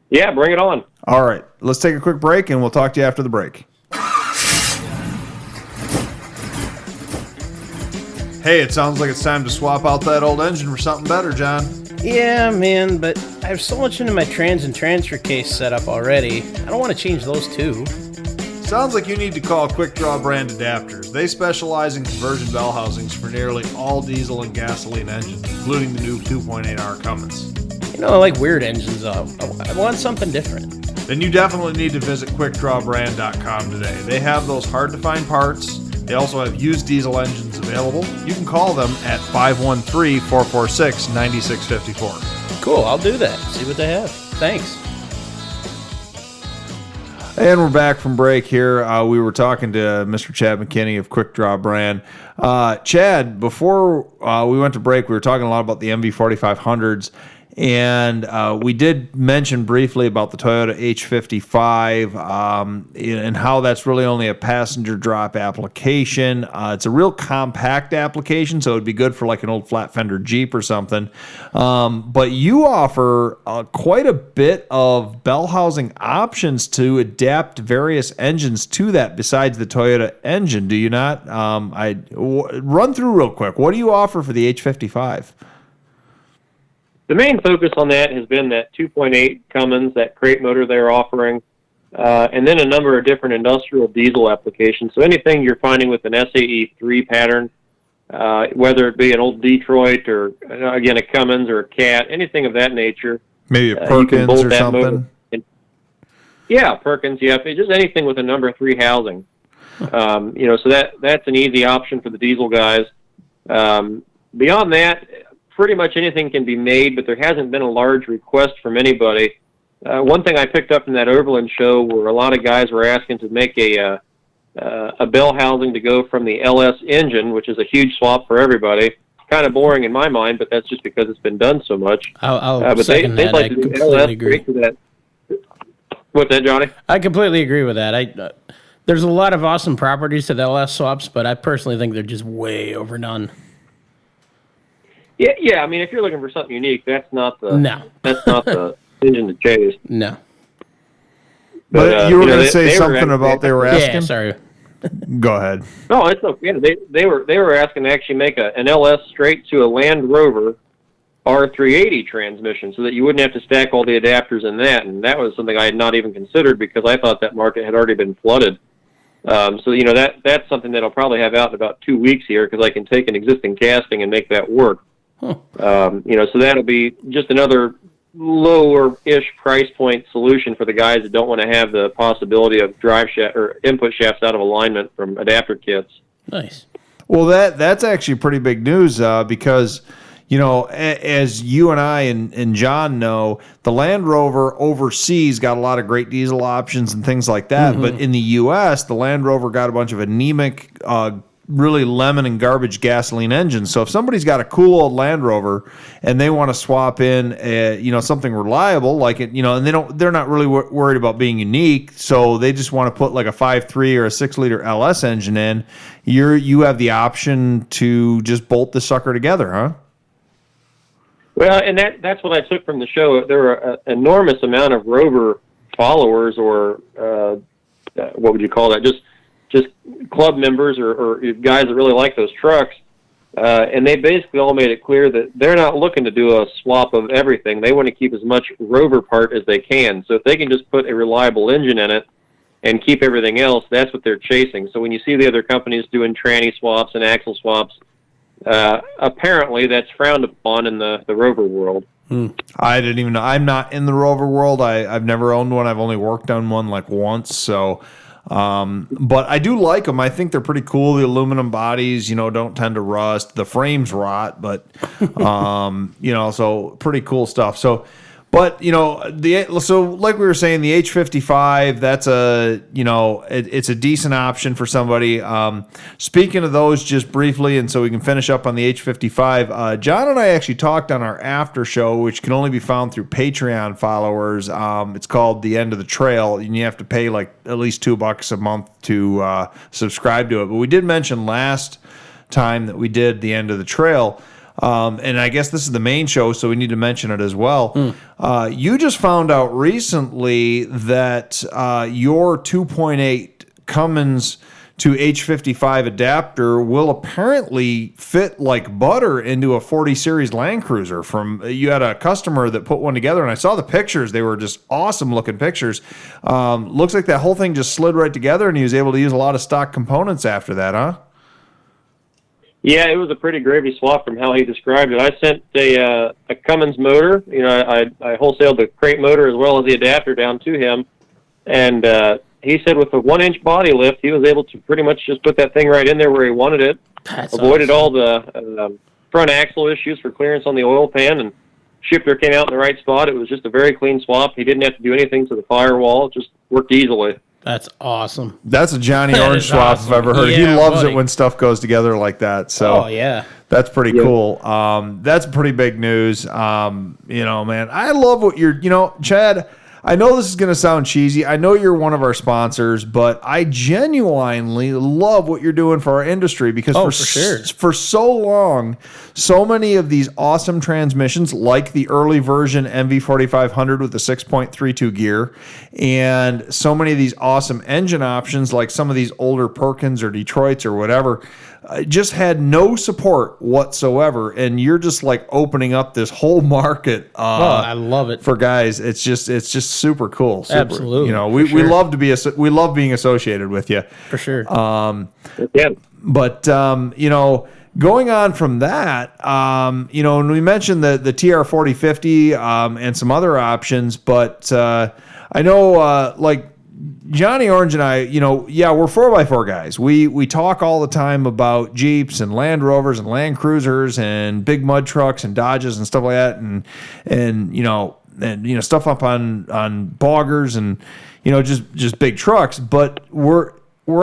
Yeah, bring it on. All right. Let's take a quick break, and we'll talk to you after the break. Hey, it sounds like it's time to swap out that old engine for something better, John. Yeah, man, but I have so much into my trans and transfer case setup already. I don't want to change those too. Sounds like you need to call Quick Draw brand adapters. They specialize in conversion bell housings for nearly all diesel and gasoline engines, including the new 2.8R Cummins. I like weird engines. I want something different. Then you definitely need to visit quickdrawbrand.com today. They have those hard-to-find parts. They also have used diesel engines available. You can call them at 513-446-9654. Cool, I'll do that. See what they have. Thanks. And we're back from break here. We were talking to Mr. Chad McKinney of Quick Draw Brand. Chad, before we went to break, we were talking a lot about the NV4500s. And we did mention briefly about the Toyota H55 and how that's really only a passenger drop application. It's a real compact application, so it would be good for like an old flat fender Jeep or something. But you offer quite a bit of bell housing options to adapt various engines to that besides the Toyota engine, do you not? Run through real quick. What do you offer for the H55? The main focus on that has been that 2.8 Cummins, that crate motor they're offering, and then a number of different industrial diesel applications. So anything you're finding with an SAE3 pattern, whether it be an old Detroit or, again, a Cummins or a Cat, anything of that nature. Maybe a Perkins or something? Yeah, Perkins, yeah. Just anything with a number 3 housing. So that's an easy option for the diesel guys. Beyond that, pretty much anything can be made, but there hasn't been a large request from anybody one thing I picked up from that Overland show where a lot of guys were asking to make a bell housing to go from the LS engine, which is a huge swap for everybody. Kind of boring in my mind, but that's just because it's been done so much. I'll but second that. Like I to do completely LS agree. straight to that. What's that, Johnny? I completely agree with that. There's a lot of awesome properties to the LS swaps, but I personally think they're just way overdone. Yeah. I mean, if you're looking for something unique, that's not the engine to chase. No. But you were going to say something about they were asking? Yeah, sorry. Go ahead. No, it's okay. They were asking to actually make an LS straight to a Land Rover R380 transmission so that you wouldn't have to stack all the adapters in that. And that was something I had not even considered because I thought that market had already been flooded. So, that's something that I'll probably have out in about 2 weeks here because I can take an existing casting and make that work. Huh. So that'll be just another lower-ish price point solution for the guys that don't want to have the possibility of drive shaft or input shafts out of alignment from adapter kits. Nice. Well, that's actually pretty big news because, as you and I and John know, the Land Rover overseas got a lot of great diesel options and things like that. Mm-hmm. But in the U.S., the Land Rover got a bunch of anemic, really lemon and garbage gasoline engines. So if somebody's got a cool old Land Rover and they want to swap in, something reliable like it, and they're not really worried about being unique. So they just want to put like a 5.3 or a 6-liter LS engine in. You have the option to just bolt the sucker together, huh? Well, and that's what I took from the show. There were an enormous amount of Rover followers, or what would you call that? Just club members or guys that really like those trucks, and they basically all made it clear that they're not looking to do a swap of everything. They want to keep as much Rover part as they can. So if they can just put a reliable engine in it and keep everything else, that's what they're chasing. So when you see the other companies doing tranny swaps and axle swaps, apparently that's frowned upon in the Rover world. I didn't even know. I'm not in the Rover world. I've never owned one. I've only worked on one like once. So, but I do like them. I think they're pretty cool. The aluminum bodies, don't tend to rust. The frames rot, but, so pretty cool stuff. So, but, so like we were saying, the H55, that's it's a decent option for somebody. Speaking of those just briefly, and so we can finish up on the H55, John and I actually talked on our after show, which can only be found through Patreon followers. It's called The End of the Trail, and you have to pay like at least $2 a month to subscribe to it. But we did mention last time that we did The End of the Trail. And I guess this is the main show, so we need to mention it as well. You just found out recently that your 2.8 Cummins to H55 adapter will apparently fit like butter into a 40 Series Land Cruiser. You had a customer that put one together, and I saw the pictures. They were just awesome looking pictures. Looks like that whole thing just slid right together, and he was able to use a lot of stock components after that, huh? Yeah, it was a pretty gravy swap from how he described it. I sent a Cummins motor. I wholesaled the crate motor as well as the adapter down to him, and he said with a 1-inch body lift, he was able to pretty much just put that thing right in there where he wanted it. That's avoided awesome. all the front axle issues for clearance on the oil pan, and shifter came out in the right spot. It was just a very clean swap. He didn't have to do anything to the firewall. It just worked easily. That's awesome. That's a Johnny Orange swap awesome. I've ever heard. Yeah, He loves buddy. it when stuff goes together like that. So yeah. That's pretty cool. That's pretty big news. Man, I love what you're, Chad, I know this is going to sound cheesy. I know you're one of our sponsors, but I genuinely love what you're doing for our industry because for so long, so many of these awesome transmissions, like the early version MV4500 with the 6.32 gear, and so many of these awesome engine options, like some of these older Perkins or Detroits or whatever, just had no support whatsoever, and you're just like opening up this whole market. I love it for guys. It's just super cool. Super, Absolutely, we love we love being associated with you for sure. But going on from that, and we mentioned the TR4050 and some other options, but I know like Johnny Orange and I, we're 4x4 guys. We talk all the time about Jeeps and Land Rovers and Land Cruisers and big mud trucks and Dodges and stuff like that. And stuff up on boggers and just big trucks. But we're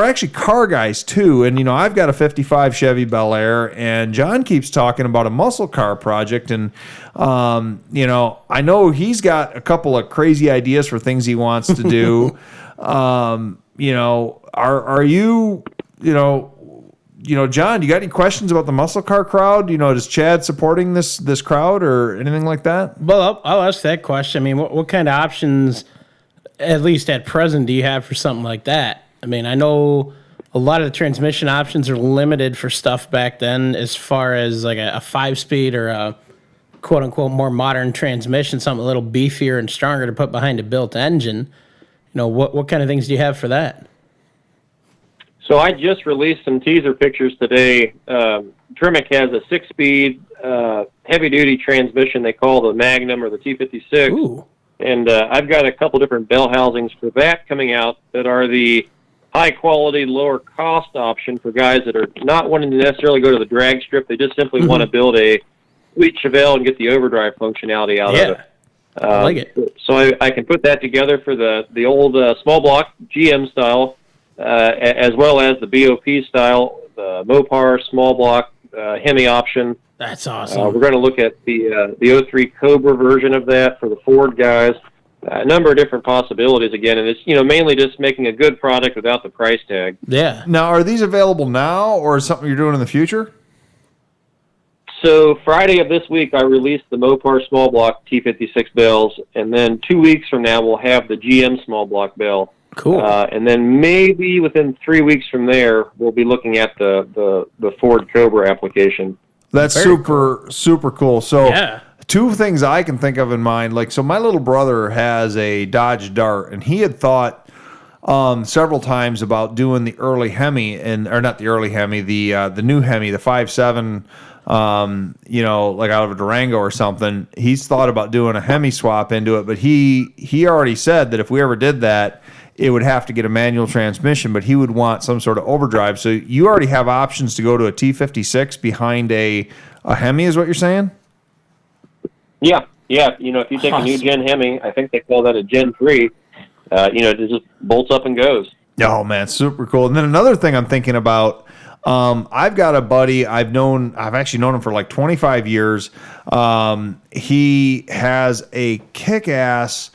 actually car guys too, and I've got a '55 Chevy Bel Air, and John keeps talking about a muscle car project, and I know he's got a couple of crazy ideas for things he wants to do. Are you John, do you got any questions about the muscle car crowd? Is Chad supporting this crowd or anything like that? Well, I'll ask that question. I mean, what kind of options, at least at present, do you have for something like that? I mean, I know a lot of the transmission options are limited for stuff back then as far as like a 5-speed or a quote-unquote more modern transmission, something a little beefier and stronger to put behind a built engine. What kind of things do you have for that? So I just released some teaser pictures today. Tremec has a 6-speed heavy-duty transmission they call the Magnum or the T56. Ooh. And I've got a couple different bell housings for that coming out that are the high-quality, lower-cost option for guys that are not wanting to necessarily go to the drag strip. They just simply want to build a sweet Chevelle and get the overdrive functionality out of it. I like it. So I can put that together for the old small block GM style, as well as the BOP style, the Mopar small block Hemi option. That's awesome. We're going to look at the 03 Cobra version of that for the Ford guys. A number of different possibilities again, and it's mainly just making a good product without the price tag. Yeah. Now, are these available now, or is something you're doing in the future? So Friday of this week, I released the Mopar small block T56 bells, and then 2 weeks from now, we'll have the GM small block bell. Cool. And then maybe within 3 weeks from there, we'll be looking at the Ford Cobra application. That's Very super cool. So Yeah. two things I can think of in mind. So my little brother has a Dodge Dart, and he had thought several times about doing the early Hemi, or not the early Hemi, the new Hemi, the 5.7, like out of a Durango or something. He's thought about doing a Hemi swap into it, but he already said that if we ever did that, it would have to get a manual transmission, but he would want some sort of overdrive. So you already have options to go to a T56 behind a Hemi, is what you're saying? Yeah. If you take a new Gen Hemi, I think they call that a Gen 3, it just bolts up and goes. Oh, man, super cool. And then another thing I'm thinking about, I've got a buddy I've actually known him for like 25 years. He has a kick-ass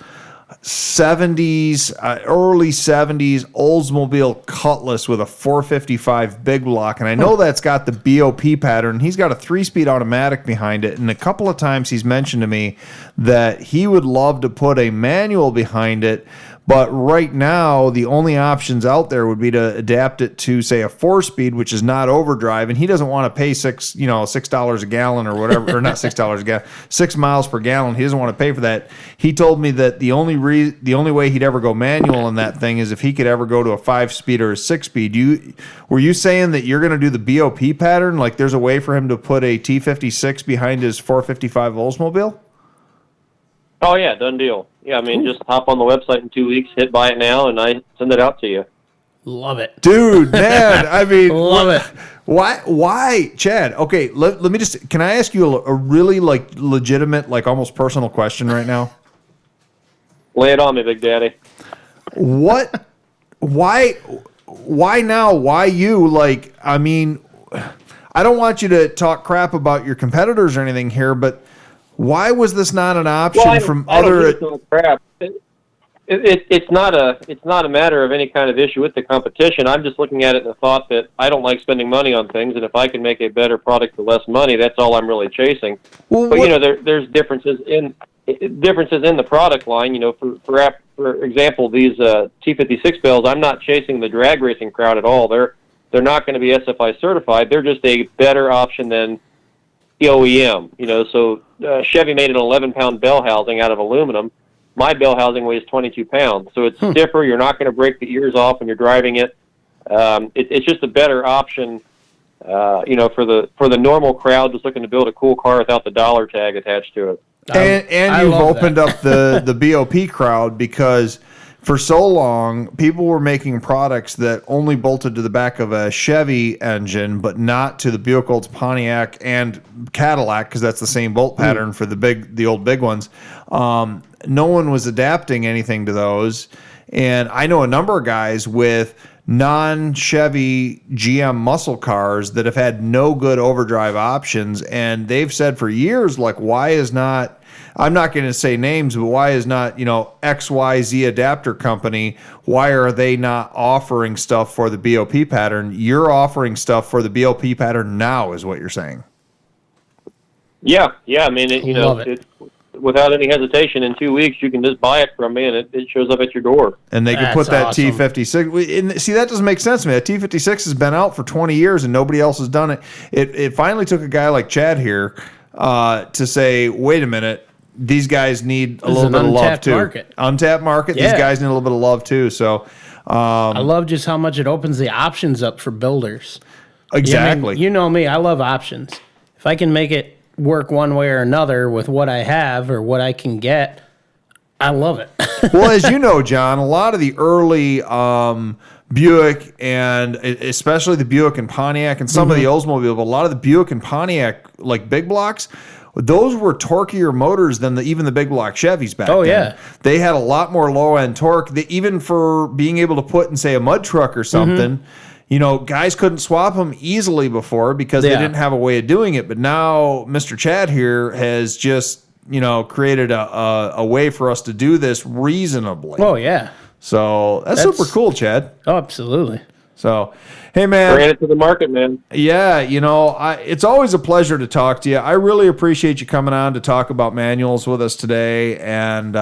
70s, early 70s Oldsmobile Cutlass with a 455 big block, and I know that's got the BOP pattern. He's got a 3-speed automatic behind it, and a couple of times he's mentioned to me that he would love to put a manual behind it, but right now the only options out there would be to adapt it to, say, a 4-speed, which is not overdrive, and he doesn't want to pay $6 a gallon or whatever, or not $6 a gallon, 6 miles per gallon. He doesn't want to pay for that. He told me that the only way he'd ever go manual in that thing is if he could ever go to a 5-speed or a 6-speed. Were you saying that you're going to do the BOP pattern? Like there's a way for him to put a T56 behind his 455 Oldsmobile? Oh, yeah, done deal. Yeah, just hop on the website in 2 weeks, hit buy it now, and I send it out to you. Love it. Dude, man, love it. Why, Chad? Okay, let me just, can I ask you a really legitimate, almost personal question right now? Lay it on me, Big Daddy. Why now? Why you? I don't want you to talk crap about your competitors or anything here, but why was this not an option from other? Crap. It's not a matter of any kind of issue with the competition. I'm just looking at it in the thought that I don't like spending money on things, and if I can make a better product for less money, that's all I'm really chasing. Well, but there's differences in the product line. For example, these T56 bells, I'm not chasing the drag racing crowd at all. They're not going to be SFI certified. They're just a better option than the OEM. So Chevy made an 11-pound bell housing out of aluminum. My bell housing weighs 22 pounds, so it's stiffer. You're not going to break the ears off when you're driving it. It's just a better option, for the normal crowd just looking to build a cool car without the dollar tag attached to it. And you've opened up the BOP crowd, because for so long, people were making products that only bolted to the back of a Chevy engine, but not to the Buick, Olds, Pontiac, and Cadillac, because that's the same bolt pattern for the old big ones. No one was adapting anything to those. And I know a number of guys with non-Chevy GM muscle cars that have had no good overdrive options, and they've said for years, like, why is not, I'm not going to say names, but why is not, XYZ adapter company, why are they not offering stuff for the BOP pattern? You're offering stuff for the BOP pattern now, is what you're saying. Yeah. I mean, it, without any hesitation, in 2 weeks, you can just buy it from me, and it shows up at your door. And they can put that awesome T56. And see, that doesn't make sense to me. That T56 has been out for 20 years, and nobody else has done it. It finally took a guy like Chad here to say, wait a minute, these guys need a little bit of love, too. Untapped market. Yeah. These guys need a little bit of love, too. So I love just how much it opens the options up for builders. Exactly. You know me. I love options. If I can make it work one way or another with what I have or what I can get, I love it. Well, as you know, John, a lot of the early Buick, and especially the Buick and Pontiac and some of the Oldsmobile, but a lot of the Buick and Pontiac, like big blocks, those were torquier motors than even the big block Chevys back then. Oh, yeah. They had a lot more low-end torque. Even for being able to put in, say, a mud truck or something, guys couldn't swap them easily before because they didn't have a way of doing it. But now Mr. Chad here has just, created a way for us to do this reasonably. Oh, yeah. So that's super cool, Chad. Oh, absolutely. So, hey, man. Bring it to the market, man. Yeah, it's always a pleasure to talk to you. I really appreciate you coming on to talk about manuals with us today. And,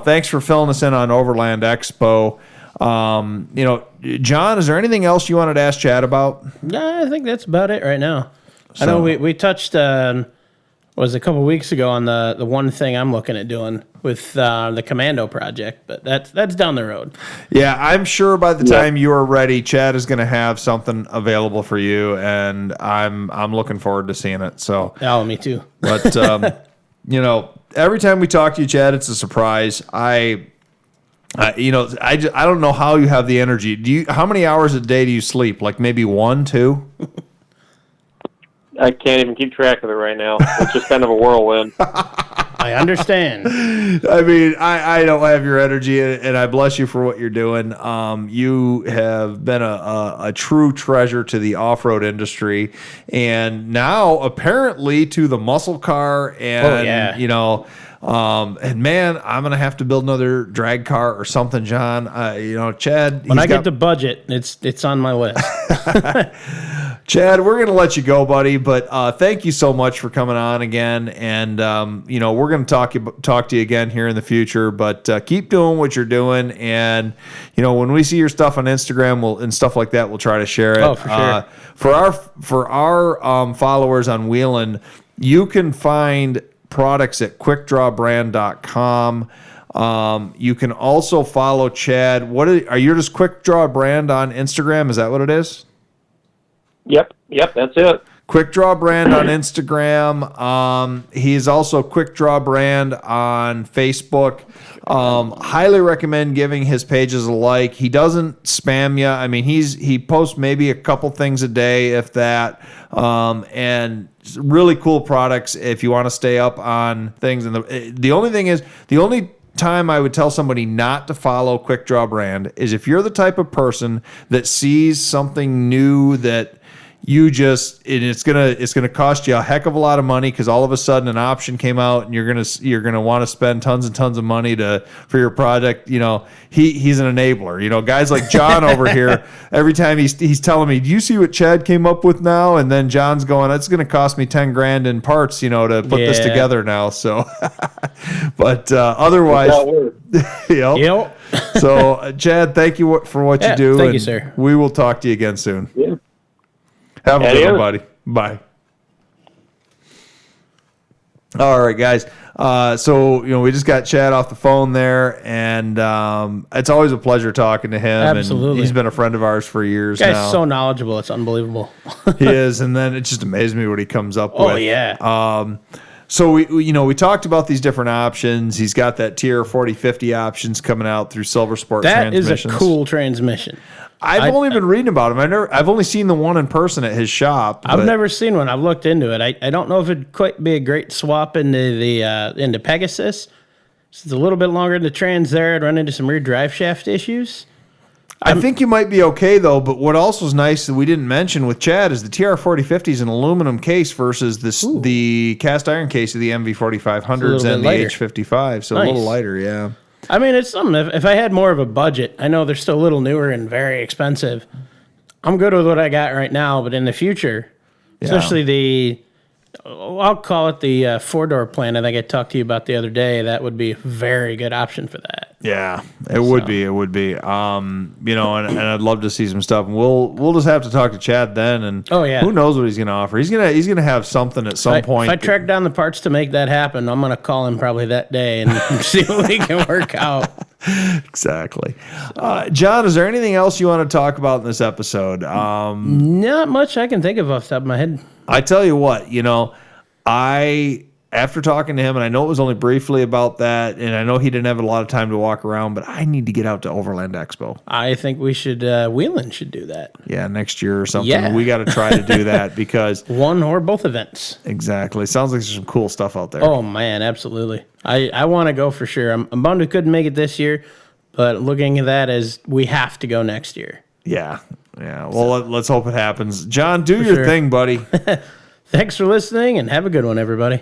thanks for filling us in on Overland Expo. John, is there anything else you wanted to ask Chad about? Yeah, I think that's about it right now. I know we touched was a couple weeks ago on the one thing I'm looking at doing with the Commando project, but that's down the road. Yeah, I'm sure by the time you are ready, Chad is going to have something available for you, and I'm looking forward to seeing it. So, oh, me too. But every time we talk to you, Chad, it's a surprise. I don't know how you have the energy. How many hours a day do you sleep? Like maybe 1, 2? I can't even keep track of it right now. It's just kind of a whirlwind. I understand. I mean, I don't have your energy, and I bless you for what you're doing. You have been a true treasure to the off-road industry, and now apparently to the muscle car, and and man, I'm gonna have to build another drag car or something, John. Chad. When I get the budget, it's on my list. Chad, we're gonna let you go, buddy. But thank you so much for coming on again, and we're gonna talk to you again here in the future. But keep doing what you're doing, and when we see your stuff on Instagram, and stuff like that, we'll try to share it. Oh, for sure. For our followers on Wheelin', you can find products at quickdrawbrand.com. You can also follow Chad. Are you just Quick Draw Brand on Instagram? Is that what it is? Yep, that's it. Quick Draw Brand on Instagram. He's also Quick Draw Brand on Facebook. Highly recommend giving his pages a like. He doesn't spam you. I mean, he posts maybe a couple things a day, if that. And really cool products if you want to stay up on things. And the only thing is, the only time I would tell somebody not to follow Quick Draw Brand is if you're the type of person that sees something new that it's gonna cost you a heck of a lot of money because all of a sudden an option came out and you're gonna want to spend tons and tons of money for your project. He's an enabler. Guys like John over here, every time he's telling me, do you see what Chad came up with now? And then John's going, it's gonna cost me $10,000 in parts, to put this together now. So, but otherwise, yep. So Chad, thank you for what you do. Thank you, sir. We will talk to you again soon. Yeah. Have a good one, buddy. Bye. All right, guys. So we just got Chad off the phone there, and it's always a pleasure talking to him. Absolutely. And he's been a friend of ours for years now. Guy's so knowledgeable. It's unbelievable. He is, and then it just amazes me what he comes up with. Oh, yeah. So we talked about these different options. He's got that TR4050 options coming out through Silver Sport That is Transmissions. a cool transmission. I've only been reading about him. I've only seen the one in person at his shop. I've never seen one. I've looked into it. I don't know if it'd quite be a great swap into Pegasus. It's a little bit longer in the trans there. I'd run into some rear drive shaft issues. I think you might be okay, though, but what also is nice that we didn't mention with Chad is the TR4050 is an aluminum case versus the cast iron case of the MV4500s and the lighter. H55, so Nice. a little lighter, yeah. I mean, it's something. If I had more of a budget, I know they're still a little newer and very expensive. I'm good with what I got right now, but in the future, especially I'll call it the 4-door plan. I think I talked to you about the other day. That would be a very good option for that. Yeah, it would be. It would be. And I'd love to see some stuff. And we'll just have to talk to Chad then. And who knows what he's going to offer? He's gonna have something at some point. If I track down the parts to make that happen, I'm going to call him probably that day and see what we can work out. Exactly. John, is there anything else you want to talk about in this episode? Not much I can think of off the top of my head. I tell you what, after talking to him, and I know it was only briefly about that, and I know he didn't have a lot of time to walk around, but I need to get out to Overland Expo. I think we should, Wheeling should do that. Yeah, next year or something. Yeah. We got to try to do that because... One or both events. Exactly. Sounds like there's some cool stuff out there. Oh, man, absolutely. I want to go for sure. I'm bummed we couldn't make it this year, but looking at that as we have to go next year. Yeah. Well, let's hope it happens. John, do your thing, buddy. Thanks for listening, and have a good one, everybody.